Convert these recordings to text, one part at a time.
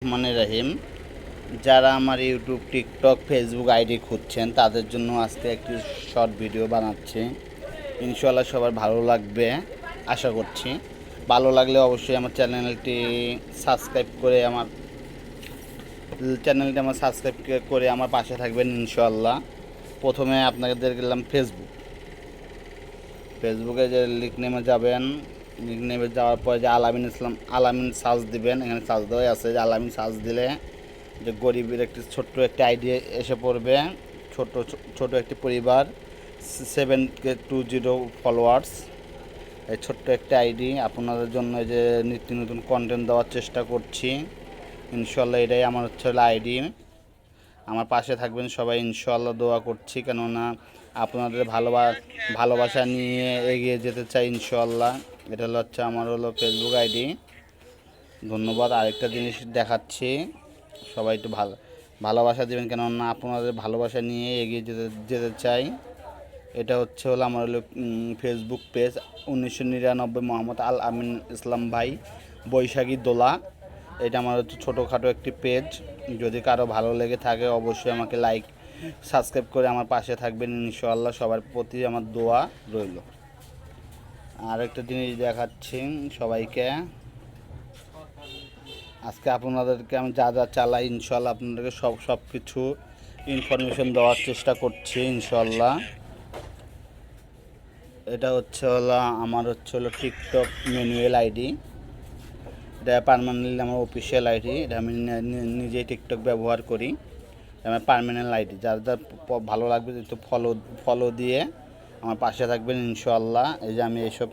রহমানির রহিম। যারা আমার ইউটিউব, টিকটক, ফেসবুক আইডি খুঁজছেন তাদের জন্য আজকে একটি শর্ট ভিডিও বানাচ্ছি। ইনশাআল্লাহ সবার ভালো লাগবে আশা করছি। ভালো লাগলে অবশ্যই আমার চ্যানেলটি করে আমার পাশে থাকবেন ইনশাআল্লাহ। প্রথমে আপনাদের গেলাম ফেসবুকে যে লিঙ্ক নেমে যাবেন। লিঙ্ক নেমে যাওয়ার পরে যে আলামিন সার্চ দিবেন। এখানে সার্চ দেওয়াই আছে যে আলামিন সার্চ দিলে যে গরিবের একটি ছোট্ট একটি আইডি এসে পড়বে। ছোট একটি পরিবার, 7K20 ফলোয়ার্স। এই ছোট্ট একটি আইডি আপনাদের জন্য যে নিত্য নতুন কন্টেন্ট দেওয়ার চেষ্টা করছি। ইনশাল্লাহ এটাই আমার আইডি। আমার পাশে থাকবেন সবাই ইনশাল্লাহ, দোয়া করছি। কেননা আপনাদের ভালোবাসা নিয়ে এগিয়ে যেতে চাই ইনশাল্লাহ। এটা আমার ফেসবুক আইডি। ধন্যবাদ। আরেকটা জিনিস দেখাচ্ছি, সবাই একটু ভালোবাসা দেবেন, কেননা আপনাদের ভালোবাসা নিয়ে এগিয়ে যেতে চাই। এটা আমার ফেসবুক পেজ 1999 মোহাম্মদ আল আমিন ইসলাম ভাই, বৈশাখী দোলা। এটা আমার ছোটোখাটো একটি পেজ। যদি কারো ভালো লেগে থাকে অবশ্যই আমাকে লাইক, সাবস্ক্রাইব করে আমার পাশে থাকবেন ইনশাআল্লাহ। সবার প্রতি আমার দোয়া রইল। আরেকটা জিনিস দেখাচ্ছি সবাইকে। আজকে আপনাদেরকে আমি যা চালাই ইনশাআল্লাহ আপনাদেরকে সব কিছু ইনফরমেশন দেওয়ার চেষ্টা করছি ইনশাআল্লাহ। এটা আমার টিকটক ম্যানুয়াল আইডি। এটা পার্মানেন্টলি আমার অফিসিয়াল আইডি। এটা আমি নিজেই টিকটক ব্যবহার করি। আমার পার্মানেন্ট আইডি। যার ভালো লাগবে একটু ফলো দিয়ে আমার পাশে থাকবেন ইনশাআল্লাহ। এই যে আমি এইসব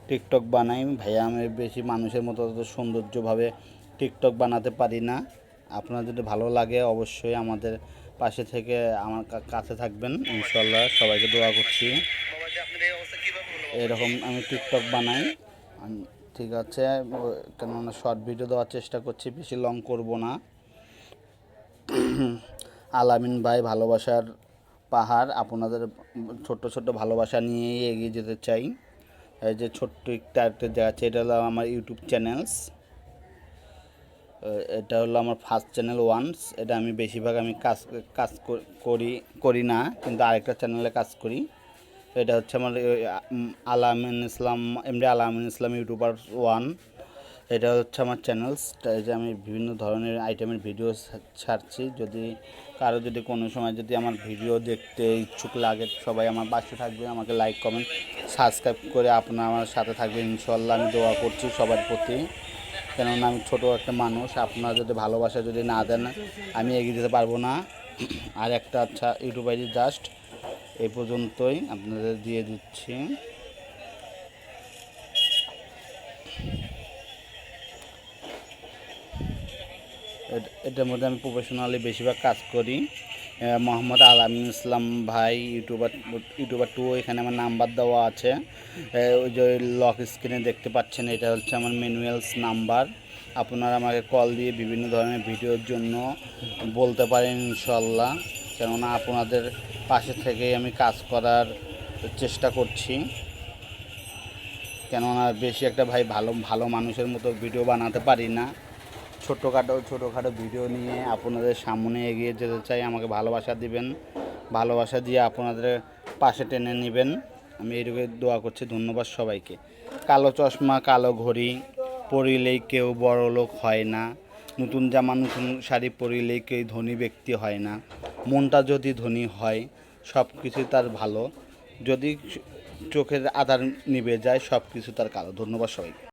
টিকটক বানাই ভাইয়া, আমি বেশি মানুষের মতো সৌন্দর্যভাবে টিকটক বানাতে পারি না। আপনার যদি ভালো লাগে অবশ্যই আমাদের পাশে থেকে আমার কাছে থাকবেন ইনশাআল্লাহ। সবাইকে দোয়া করছি। এরকম আমি টিকটক বানাই। ঠিক আছে, কেননা শর্ট ভিডিও দেওয়ার চেষ্টা করছি, বেশি লং করব না। আলামিন ভাই, ভালোবাসার পাহাড়। আপনাদের ছোট্ট ভালোবাসা নিয়েই এগিয়ে যেতে চাই। এই যে ছোট্ট একটা জায়গা আছে, এটা আমার ইউটিউব চ্যানেলস। এটা আমার ফার্স্ট চ্যানেল ওয়ান্স। এটা আমি বেশিরভাগ কাজ করি না, কিন্তু আরেকটা চ্যানেলে কাজ করি। এটা আমার আলামিন ইসলাম, আলামিন ইসলাম ইউটিউবার 1। এটা আমার চ্যানেলস। এই যে আমি বিভিন্ন ধরনের আইটেমের ভিডিও ছাড়ছি। যদি কোনো সময় আমার ভিডিও দেখতে ইচ্ছুক লাগে, সবাই আমার পাশে থাকবে, আমাকে লাইক, কমেন্ট, সাবস্ক্রাইব করে আপনারা আমার সাথে থাকবেন ইনশাআল্লাহ। আমি দোয়া করছি সবার প্রতি, কেননা আমি ছোটো একটা মানুষ। আপনারা যদি ভালোবাসা না দেন আমি এগিয়ে যেতে পারবো না। আর একটা ইউটিউব আইডি জাস্ট এই পর্যন্তই আপনাদের দিয়ে দিচ্ছি। এটার মধ্যে আমি প্রফেশনালি বেশিরভাগ কাজ করি। মোহাম্মদ আলামিন ইসলাম ভাই, ইউটিউবার 2। এখানে আমার নাম্বার দেওয়া আছে। ওই যে লক স্ক্রিনে দেখতে পাচ্ছেন, এটা আমার ম্যানুয়ালস নাম্বার। আপনারা আমাকে কল দিয়ে বিভিন্ন ধরনের ভিডিওর জন্য বলতে পারেন ইনশাল্লাহ। কেননা আপনাদের পাশে থেকেই আমি কাজ করার চেষ্টা করছি। কেননা বেশি একটা ভালো মানুষের মতো ভিডিও বানাতে পারি না। ছোটোখাটো ভিডিও নিয়ে আপনাদের সামনে এগিয়ে যেতে চাই। আমাকে ভালোবাসা দিবেন, ভালোবাসা দিয়ে আপনাদের পাশে টেনে নেবেন। আমি এইটুকু দোয়া করছি। ধন্যবাদ সবাইকে। কালো চশমা, কালো ঘড়ি পরিলেই কেউ বড় লোক হয় না। নতুন জামা, নতুন শাড়ি পরিলেই কেউ ধনী ব্যক্তি হয় না। মনটা যদি ধনী হয় সব কিছু তার ভালো। যদি চোখের আধার নিভে যায় সব কিছু তার কালো। ধন্যবাদ সবাইকে।